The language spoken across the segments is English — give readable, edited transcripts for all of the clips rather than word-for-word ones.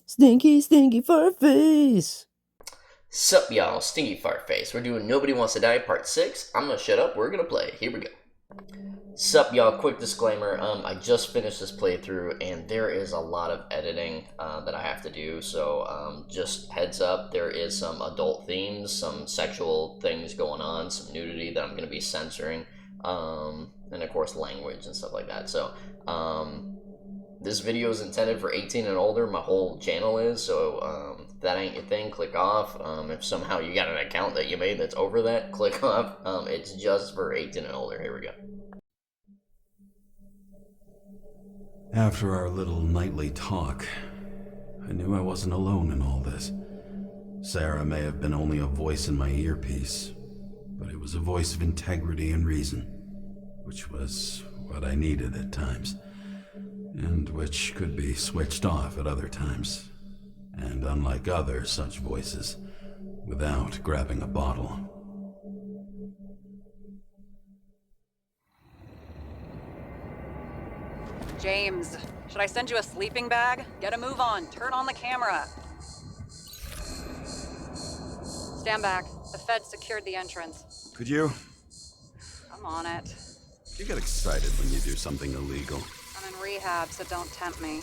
Stinky, stinky fur face. Sup, y'all? Stinky Fart Face. We're doing Nobody Wants to Die Part 6. I'm gonna shut up. We're gonna play. Here we go. Sup, y'all? Quick disclaimer. I just finished this playthrough, and there is a lot of editing that I have to do. So, just heads up, there is some adult themes, some sexual things going on, some nudity that I'm gonna be censoring, and of course language and stuff like that. So, this video is intended for 18 and older. My whole channel is, so if that ain't your thing, click off. If somehow you got an account that you made that's over that, click off. It's just for 18 and older. Here we go. After our little nightly talk, I knew I wasn't alone in all this. Sarah may have been only a voice in my earpiece, but it was a voice of integrity and reason, which was what I needed at times, and which could be switched off at other times, and unlike other such voices, without grabbing a bottle. James, should I send you a sleeping bag? Get a move on. Turn on the camera. Stand back. The feds secured the entrance. Could you? I'm on it. You get excited when you do something illegal. I'm in rehab, so don't tempt me.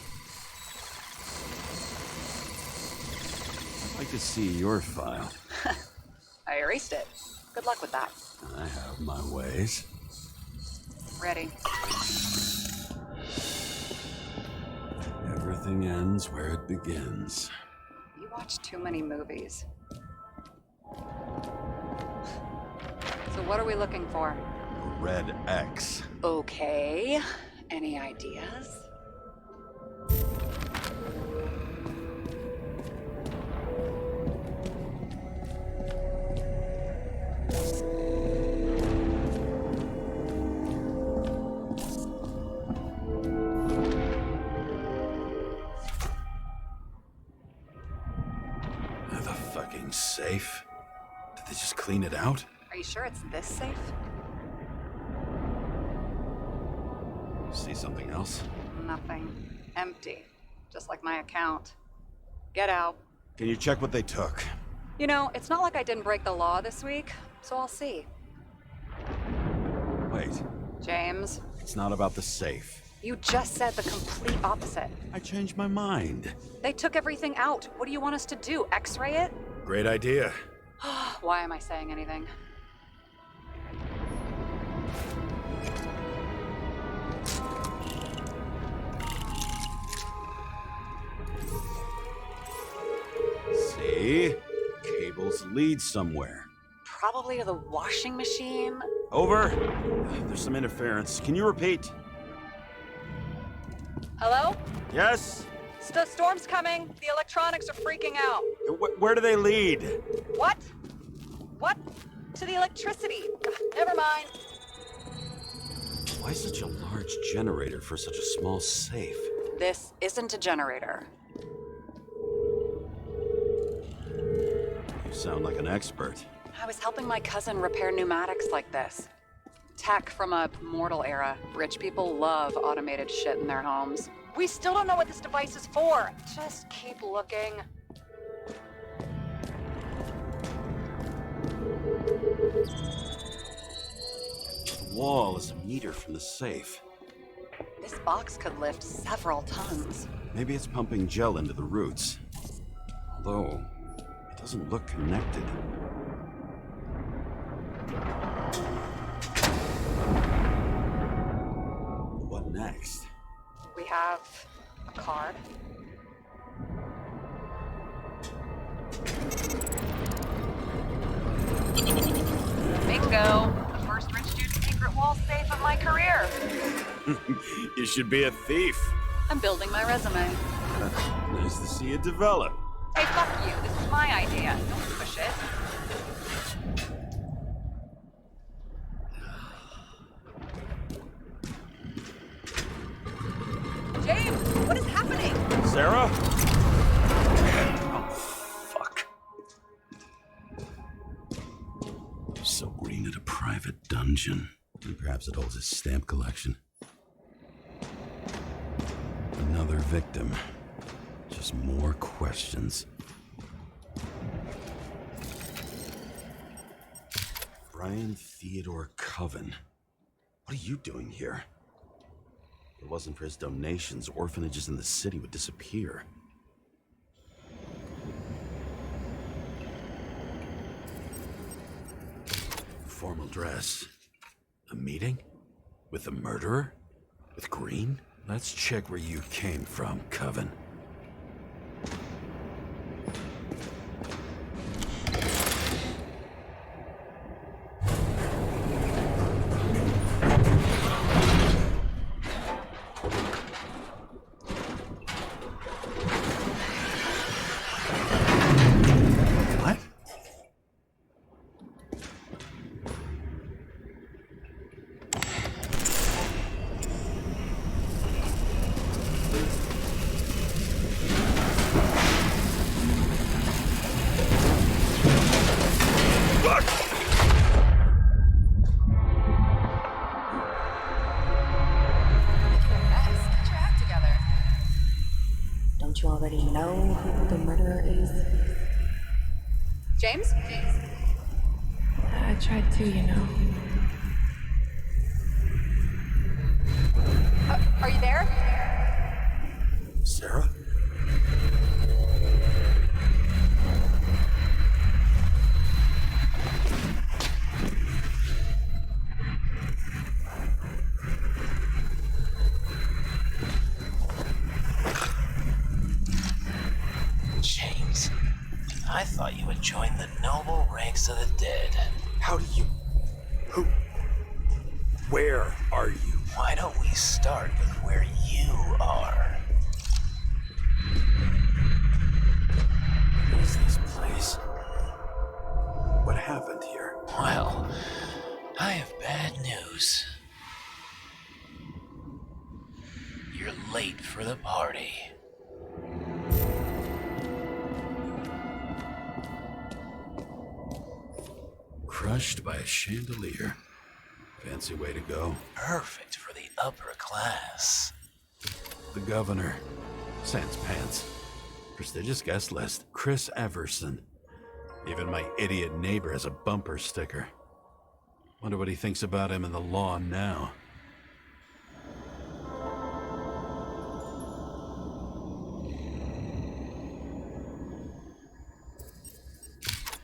I'd like to see your file. I erased it. Good luck with that. I have my ways. Ready. Everything ends where it begins. You watch too many movies. So what are we looking for? A red X. Okay. Any ideas? The fucking safe? Did they just clean it out? Are you sure it's this safe? See something else? Nothing. Empty. Just like my account. Get out. Can you check what they took? You know, it's not like I didn't break the law this week, so I'll see. Wait, James, it's not about the safe. you just said the complete opposite. I changed my mind. They took everything out. What do you want us to do? X-ray it? Great idea. Why am I saying anything? See? Cables lead somewhere. Probably to the washing machine. Over. There's some interference. Can you repeat? Hello? Yes? The storm's coming. The electronics are freaking out. Where do they lead? What? What? To the electricity. Never mind. Why such a large generator for such a small safe? This isn't a generator. You sound like an expert. I was helping my cousin repair pneumatics like this. Tech from a mortal era. Rich people love automated shit in their homes. We still don't know what this device is for. Just keep looking. The wall is a meter from the safe. This box could lift several tons. Maybe it's pumping gel into the roots. Although, it doesn't look connected. What next? We have a card. Bingo! The first rich dude's secret wall safe of my career. You should be a thief. I'm building my resume. Nice to see it develop. Hey, fuck you. This is my idea. Don't push it. James, what is happening? Sarah? Oh, fuck. So we're in a private dungeon. And perhaps it holds his stamp collection. Another victim. Just gives more questions. Brian Theodore Coven. What are you doing here? If it wasn't for his donations, orphanages in the city would disappear. Formal dress. A meeting? With the murderer? With Green? Let's check where you came from, Coven. What? Get your act together. Don't you already know who the murderer is? James? I tried to, you know. Are you there? Sarah? James, I thought you would join the noble ranks of the dead. How do you... Who... Where are you? Why don't we start with where you are? What is this place? What happened here? Well, I have bad news. You're late for the party. Crushed by a chandelier. Fancy way to go. Perfect for the upper class. The governor. Sans pants. Prestigious guest list. Chris Everson. Even my idiot neighbor has a bumper sticker. Wonder what he thinks about him in the law now.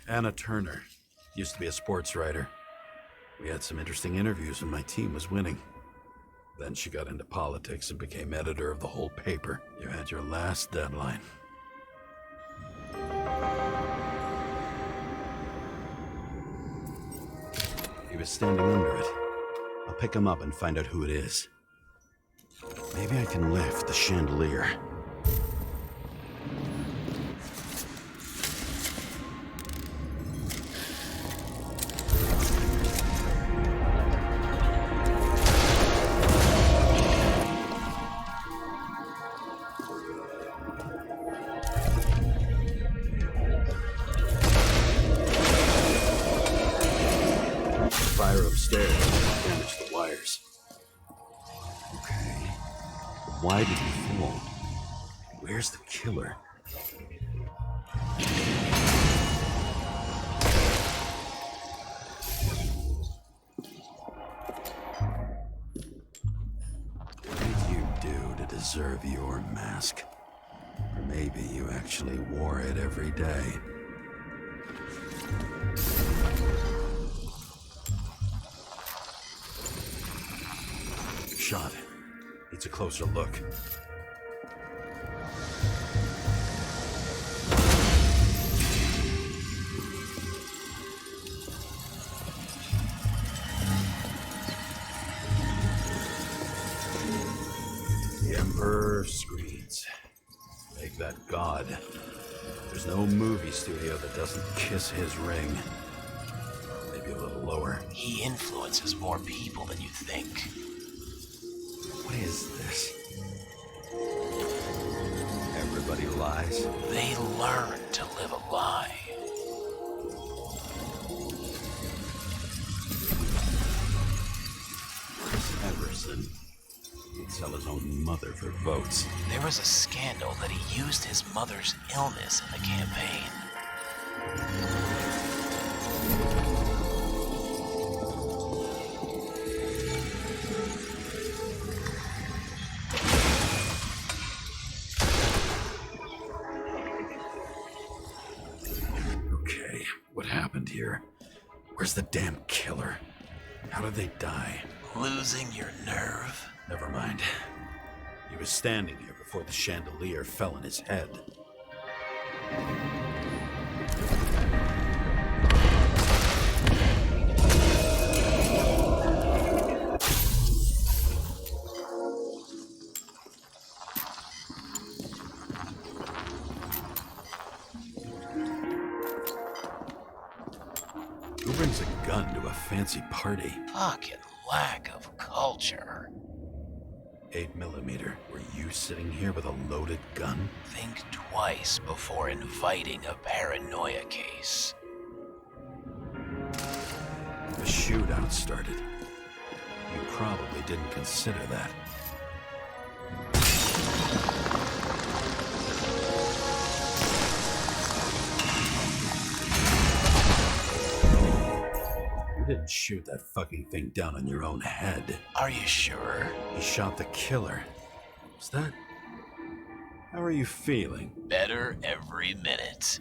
Anna Turner. Used to be a sports writer. We had some interesting interviews when my team was winning. Then she got into politics and became editor of the whole paper. You had your last deadline. He was standing under it. I'll pick him up and find out who it is. Maybe I can lift the chandelier. Fire upstairs damaged the wires. Okay. Why did he fall? Where's the killer? What did you do to deserve your mask? Or maybe you actually wore it every day. Shot. Needs a closer look. The Emperor screens. Make that God. There's no movie studio that doesn't kiss his ring. Maybe a little lower. He influences more people than you think. What is this? Everybody lies? They learn to live a lie. Chris Everson. It's sell his own mother for votes. There was a scandal that he used his mother's illness in the campaign. Okay, what happened here? Where's the damn killer? How did they die? Losing your nerve? Never mind. He was standing here before the chandelier fell on his head. Who brings a gun to a fancy party? Fucking lack of culture. 8mm. Were you sitting here with a loaded gun? Think twice before inviting a paranoia case. The shootout started. You probably didn't consider that. You didn't shoot that fucking thing down on your own head. Are you sure? You shot the killer. Was that... How are you feeling? Better every minute.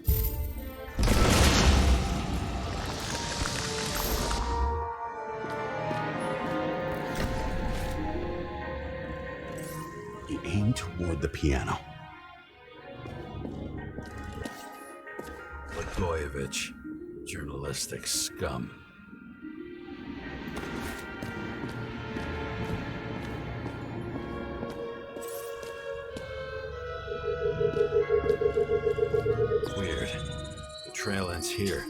He aimed toward the piano. Blagojevich, journalistic scum. Weird. The trail ends here.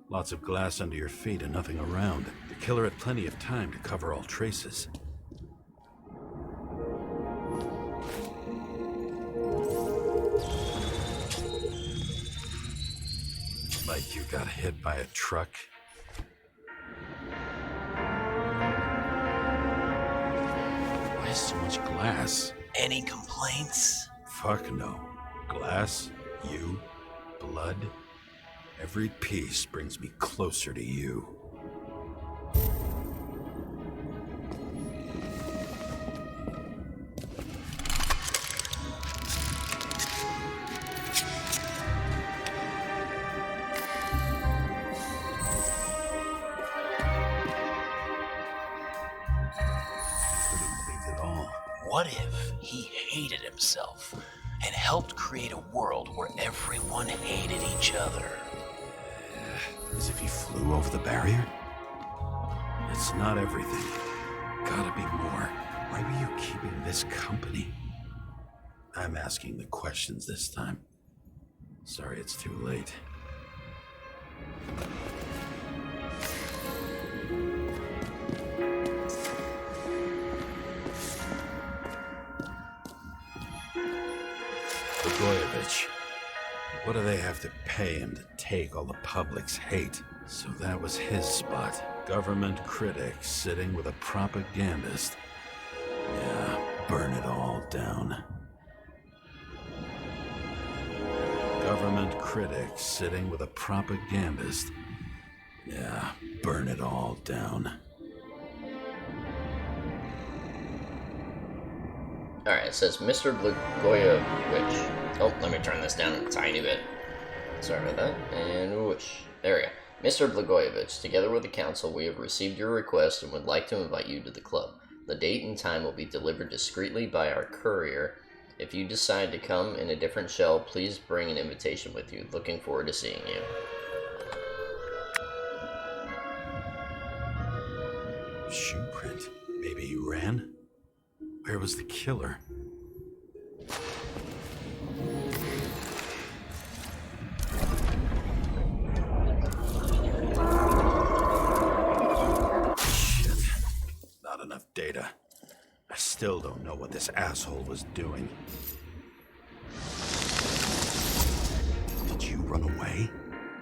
Lots of glass under your feet and nothing around. The killer had plenty of time to cover all traces. Like you got hit by a truck. Why so much glass? Any complaints? Fuck no. Glass, you, blood. Every piece brings me closer to you. What if he hated himself and helped create a world where everyone hated each other? As if he flew over the barrier? It's not everything. Gotta be more. Why were you keeping this company? I'm asking the questions this time. Sorry it's too late. Blagojevich. What do they have to pay him to take all the public's hate? So that was his spot. Government critic sitting with a propagandist. Yeah, burn it all down. Government critic sitting with a propagandist. Yeah, burn it all down. Alright, it says Mr. Blagojevich. Oh, let me turn this down a tiny bit. Sorry about that. And whoosh. There we go. Mr. Blagojevich, together with the council, we have received your request and would like to invite you to the club. The date and time will be delivered discreetly by our courier. If you decide to come in a different shell, please bring an invitation with you. Looking forward to seeing you. Shoe print. Maybe he ran? Where was the killer? Shit. Not enough data. I still don't know what this asshole was doing. Did you run away?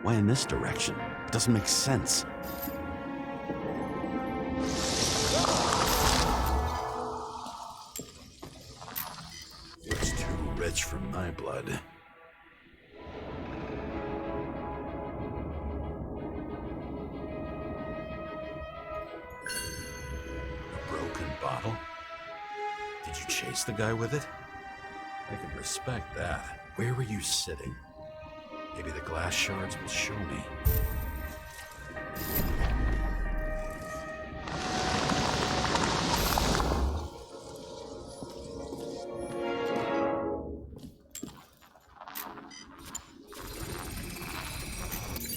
Why in this direction? It doesn't make sense. from my blood. A broken bottle? Did you chase the guy with it? I can respect that. Where were you sitting? Maybe the glass shards will show me.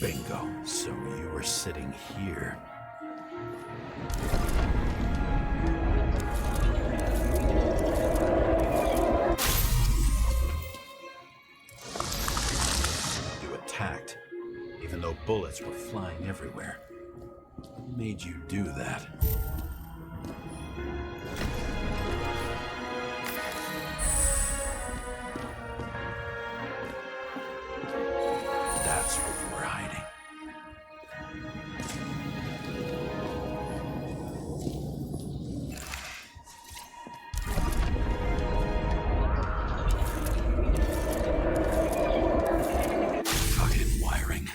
Bingo. So you were sitting here. You attacked, even though bullets were flying everywhere. What made you do that? That's where you were hiding. Fucking wiring.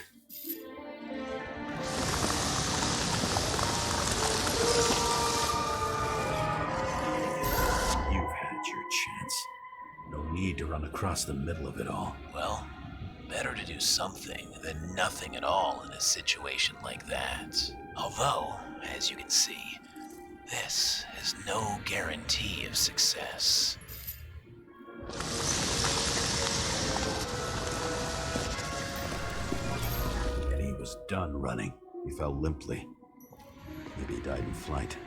You've had your chance. No need to run across the middle of it all. Well, better to do something than nothing at all in a situation like that. Although, as you can see, this is no guarantee of success. Eddie was done running. He fell limply. Maybe he died in flight.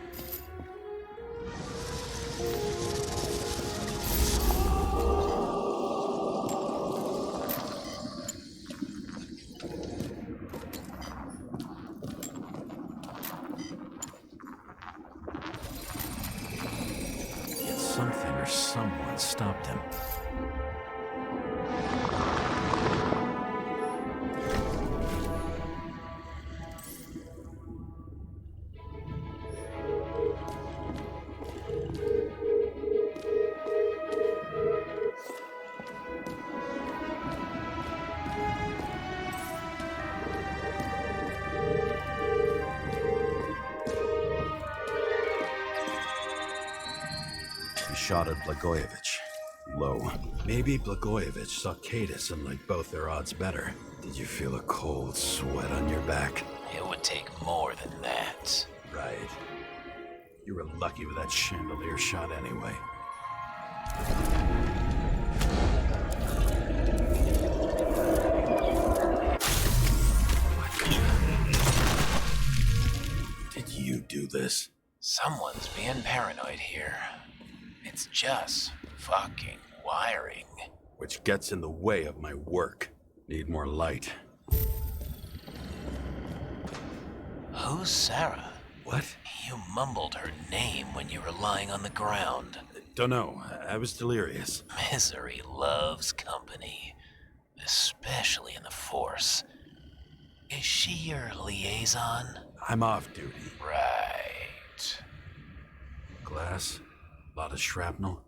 Yet something or someone stopped him. He shot at Blagojevich. Low. Maybe Blagojevich saw Cadis and liked both their odds better. Did you feel a cold sweat on your back? It would take more than that. Right. You were lucky with that chandelier shot anyway. Did you do this? Someone's being paranoid here. It's just fucking wiring. Which gets in the way of my work. Need more light. Who's Sarah? What? You mumbled her name when you were lying on the ground. Don't know. I was delirious. Misery loves company, especially in the Force. Is she your liaison? I'm off duty. Right. Glass? A lot of shrapnel?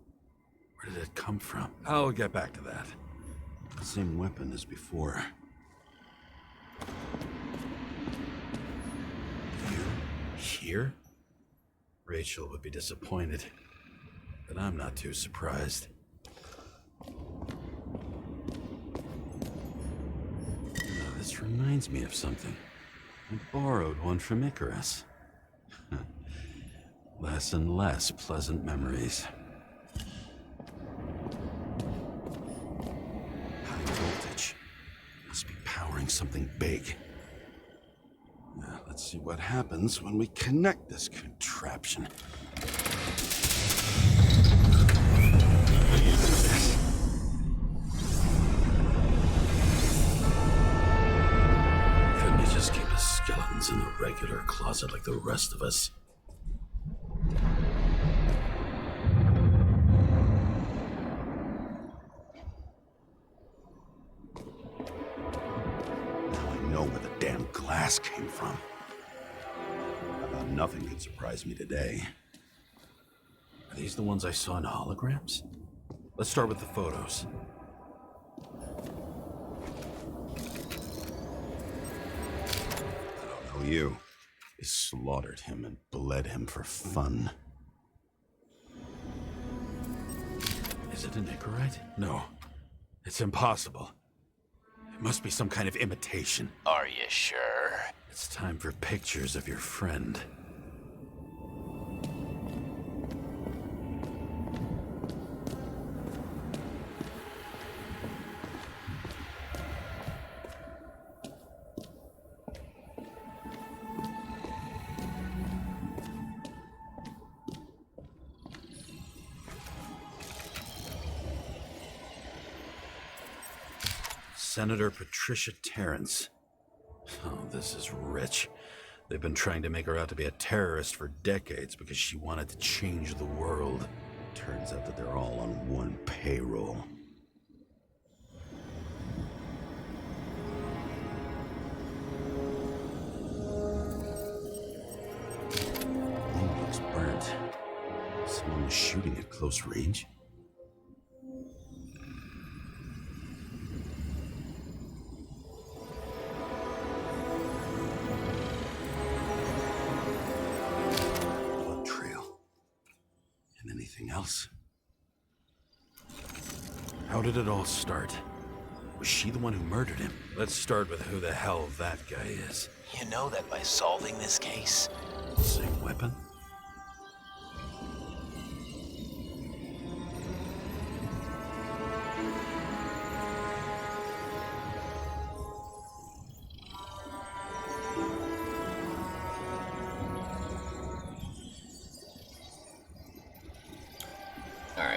Where did it come from? I'll get back to that. The same weapon as before. You here? Rachel would be disappointed, but I'm not too surprised. Now, this reminds me of something. I borrowed one from Icarus. Less and less pleasant memories. High voltage. Must be powering something big. Now, let's see what happens when we connect this contraption. Couldn't you just keep the skeletons in the regular closet like the rest of us? Where the damn glass came from. I thought nothing could surprise me today. Are these the ones I saw in holograms? Let's start with the photos. you. They slaughtered him and bled him for fun. Is it an Icarite? No. It's impossible. It must be some kind of imitation. Are you sure? It's time for pictures of your friend. Senator Patricia Terrence. Oh, this is rich. They've been trying to make her out to be a terrorist for decades because she wanted to change the world. Turns out that they're all on one payroll. Thing looks burnt. Someone was shooting at close range. Anything else? How did it all start? Was she the one who murdered him? Let's start with who the hell that guy is. You know that by solving this case... Same weapon?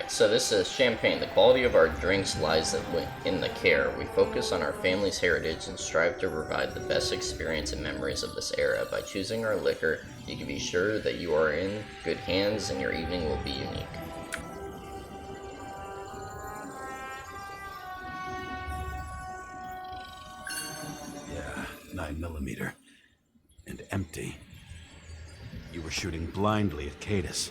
So this says, Champagne, the quality of our drinks lies in the care. We focus on our family's heritage and strive to provide the best experience and memories of this era. By choosing our liquor, you can be sure that you are in good hands and your evening will be unique. Yeah, 9mm. And empty. You were shooting blindly at Cadus.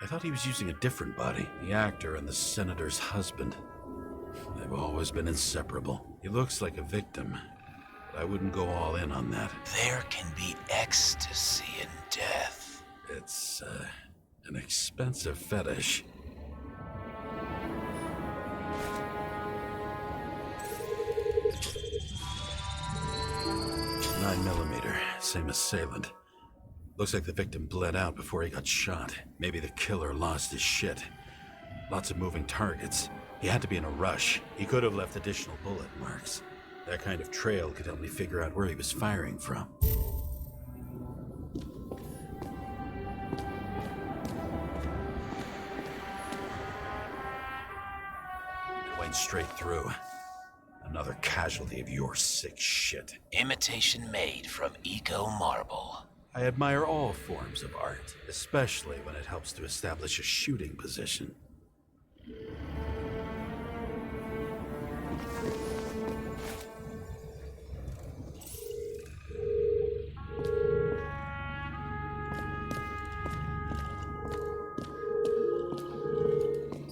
I thought he was using a different body. The actor and the senator's husband. They've always been inseparable. He looks like a victim, but I wouldn't go all in on that. There can be ecstasy in death. It's, an expensive fetish. .9mm, same assailant. Looks like the victim bled out before he got shot. Maybe the killer lost his shit. Lots of moving targets. He had to be in a rush. He could have left additional bullet marks. That kind of trail could help me figure out where he was firing from. It went straight through. Another casualty of your sick shit. Imitation made from eco marble. I admire all forms of art, especially when it helps to establish a shooting position.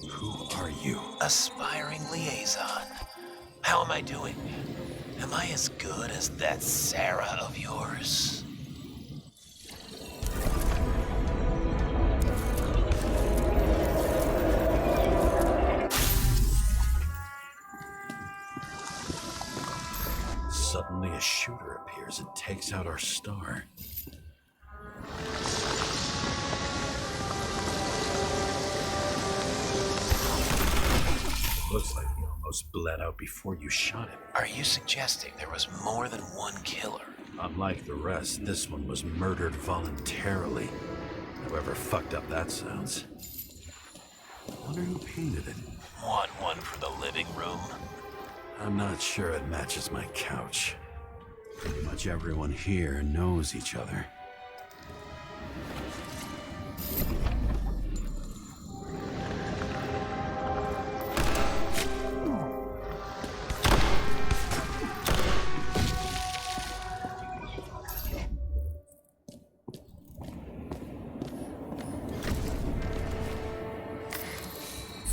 Who are you? Aspiring liaison. How am I doing? Am I as good as that Sarah of yours? Suddenly a shooter appears and takes out our star. Looks like he almost bled out before you shot him. Are you suggesting there was more than one killer? Unlike the rest, this one was murdered voluntarily. However fucked up that sounds. I wonder who painted it. Want one for the living room? I'm not sure it matches my couch. Pretty much everyone here knows each other.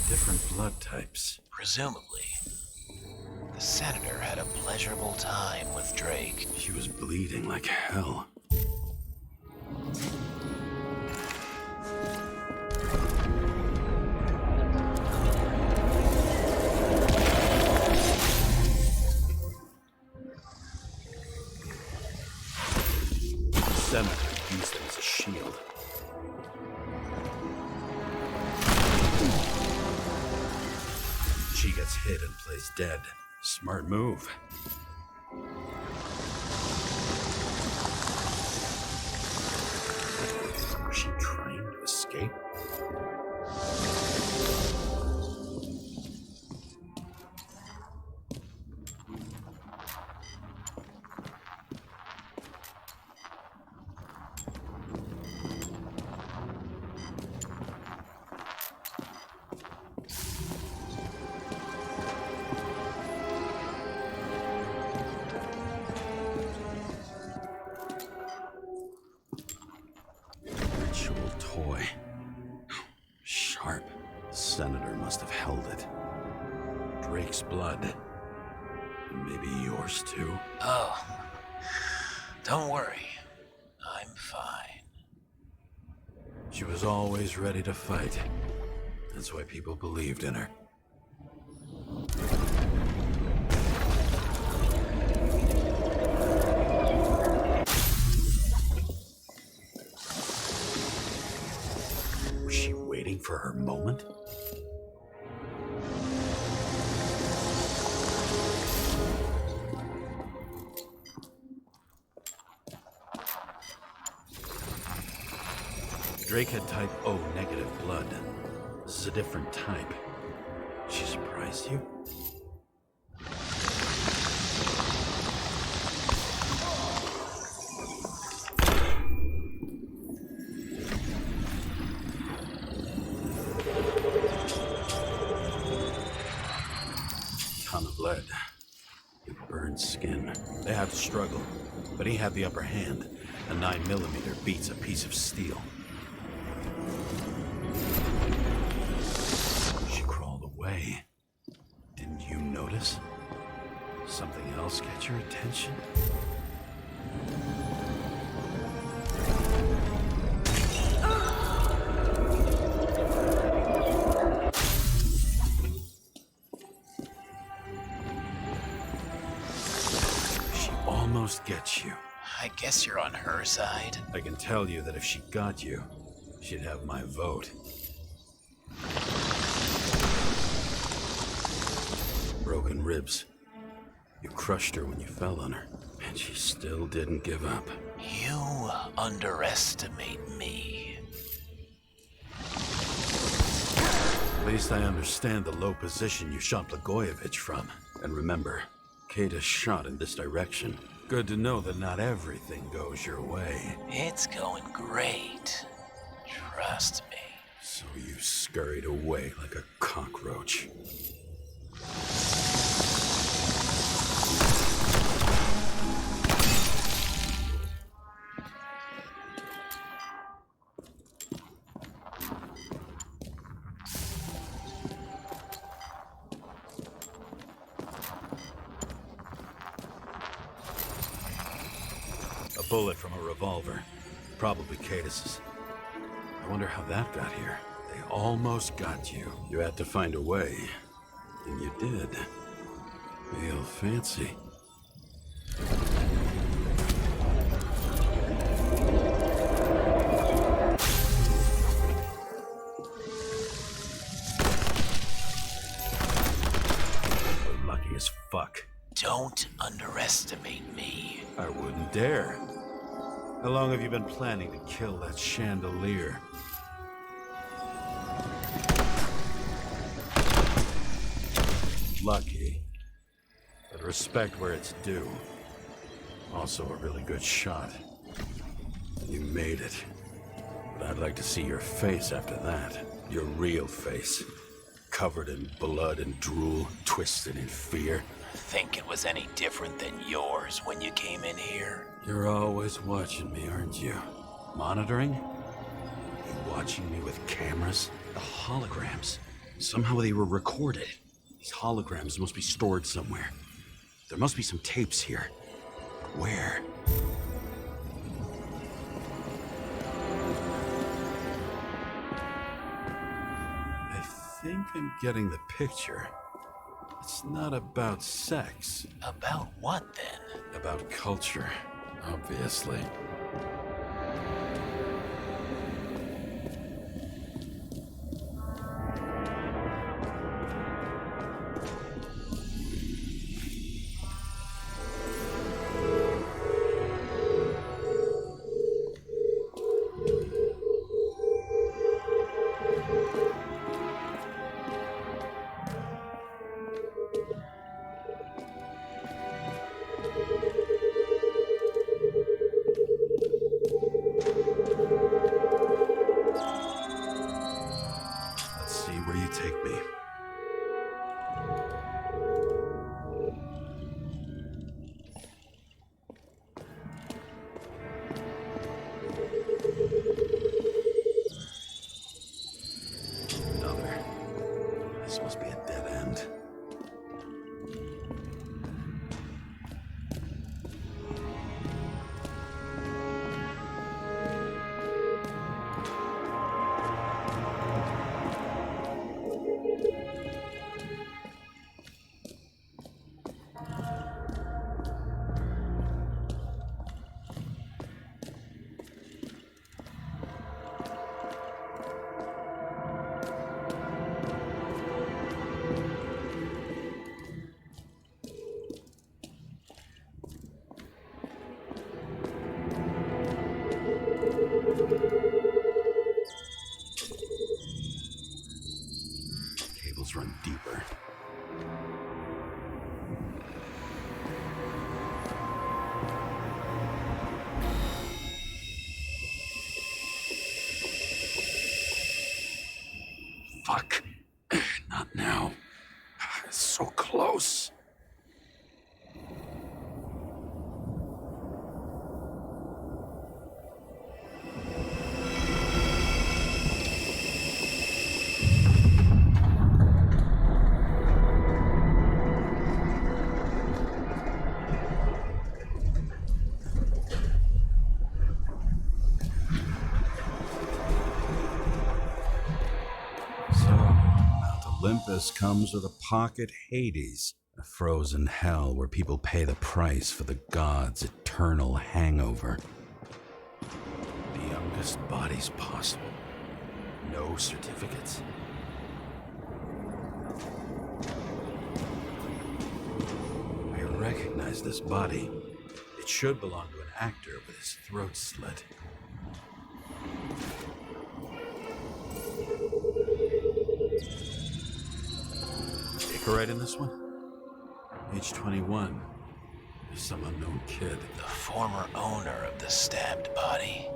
Different blood types. Presumably, the senator had a pleasurable time with Drake. She was bleeding like hell. The senator used it as a shield. She gets hit and plays dead. Smart move. Was she trying to escape? Ritual toy. Sharp. The senator must have held it. Drake's blood. And maybe yours too. Oh, don't worry. I'm fine. She was always ready to fight. That's why people believed in her. Was she waiting for her moment? Drake had type O negative blood. This is a different type. She surprised you? Ton of lead. It burns skin. They have to struggle, but he had the upper hand. A 9mm beats a piece of steel. She crawled away. Didn't you notice? Something else catch your attention? She almost gets you. I guess you're on her side. I can tell you that if she got you, she'd have my vote. Broken ribs. You crushed her when you fell on her, and she still didn't give up. You underestimate me. At least I understand the low position you shot Blagojevich from. And remember, Kata's shot in this direction. Good to know that not everything goes your way. It's going great. Trust me. So you scurried away like a cockroach. A bullet from a revolver. Probably Cadis's. I wonder how that got here. They almost got you. You had to find a way. And you did. Real fancy. We're lucky as fuck. Don't underestimate me. I wouldn't dare. How long have you been planning to kill that chandelier? Lucky. respect where it's due. Also a really good shot. You made it. But I'd like to see your face after that. Your real face. Covered in blood and drool, twisted in fear. Think it was any different than yours when you came in here? You're always watching me, aren't you? Monitoring? You watching me with cameras? The holograms. Somehow they were recorded. These holograms must be stored somewhere. There must be some tapes here. Where? I think I'm getting the picture. It's not about sex. About what then? About culture, obviously. Let's see where you take me. Another. This must be a dead end. Cables run deeper. Fuck. Not now. So close. Olympus comes with a pocket Hades, a frozen hell where people pay the price for the gods' eternal hangover. The youngest bodies possible. No certificates. I recognize this body. It should belong to an actor with his throat slit. Right in this one? Age 21. Some unknown kid. The former owner of the stabbed body.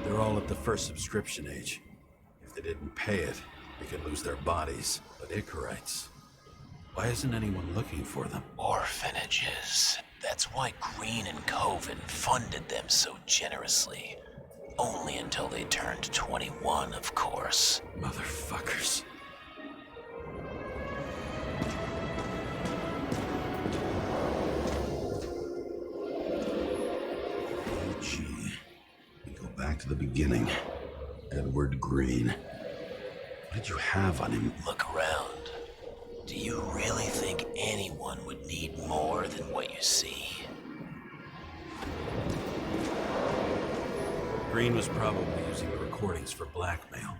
They're all at the first subscription age. If they didn't pay it, they could lose their bodies. But Icarites, why isn't anyone looking for them? Orphanages. That's why Green and Coven funded them so generously. Only until they turned 21, of course. Motherfuckers. Back to the beginning. Edward Green. What did you have on him? Look around. Do you really think anyone would need more than what you see? Green was probably using the recordings for blackmail.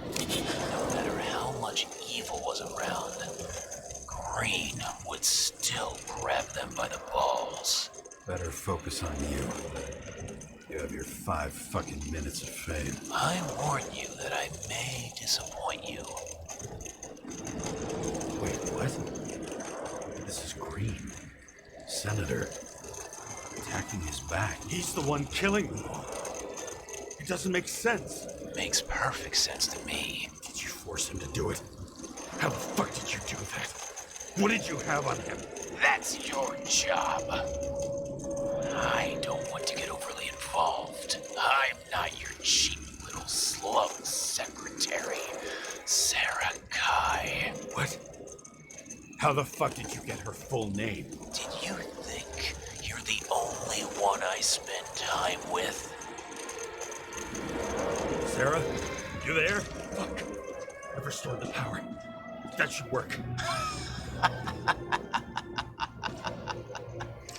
No matter how much evil was around, Green would still grab them by the balls. Better focus on you. You have your 5 fucking minutes of fame. I warn you that I may disappoint you. Wait, what? senator. Attacking his back. He's the one killing them all. It doesn't make sense. Makes perfect sense to me. Did you force him to do it? How the fuck did you do that? What did you have on him? That's your job. I don't want to get overly involved. I'm not your cheap little slum secretary, Sarah Kai. What? How the fuck did you get her full name? Did you think you're the only one I spend time with? Sarah? You there? Fuck. I've restored the power. That should work.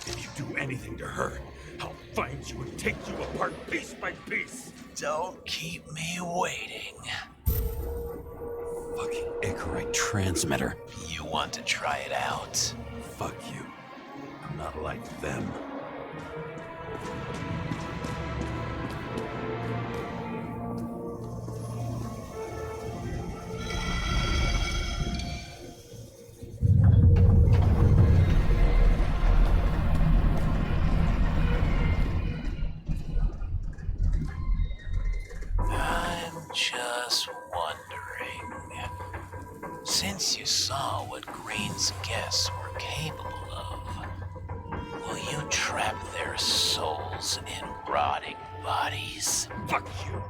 If you do anything to her, I'll find you and take you apart piece by piece. Don't keep me waiting. Fucking Icarite transmitter. You want to try it out? Fuck you. I'm not like them. I'm just wondering, since you saw what Green's guests were capable of, will you trap their souls in rotting bodies? Fuck you.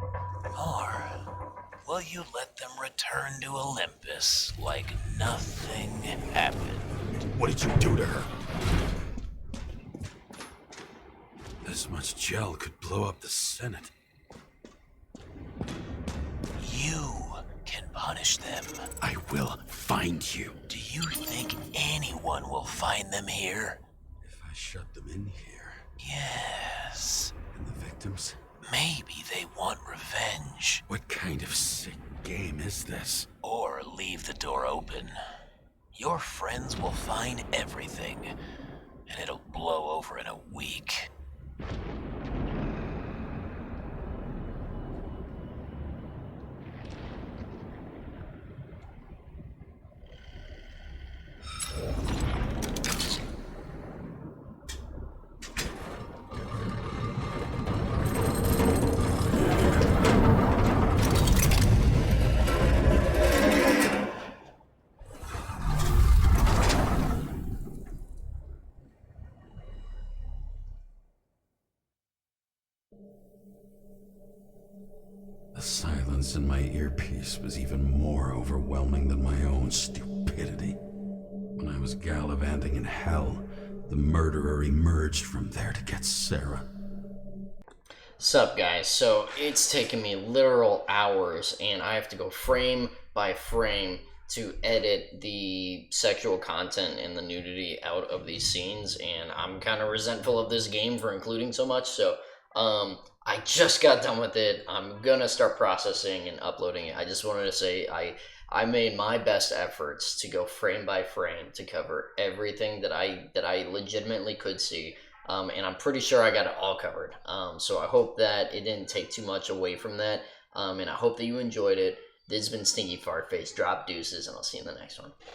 Or will you let them return to Olympus like nothing happened? What did you do to her? This much gel could blow up the Senate. You can punish them. I will find you. Do you think anyone will find them here? If I shut them in here, Yes. and the victims, Maybe they want revenge. what kind of sick game is this? Or leave the door open. Your friends will find everything, and it'll blow over in a week. The silence in my earpiece was even more overwhelming than my own stupidity. When I was gallivanting in hell, the murderer emerged from there to get Sarah. Sup guys, so it's taken me literal hours and I have to go frame by frame to edit the sexual content and the nudity out of these scenes, and I'm kind of resentful of this game for including so much, so I just got done with it. I'm gonna start processing and uploading it. I just wanted to say I made my best efforts to go frame by frame to cover everything that I legitimately could see. And I'm pretty sure I got it all covered. So I hope that it didn't take too much away from that. And I hope that you enjoyed it. This has been Stinky Fartface. Drop deuces, and I'll see you in the next one.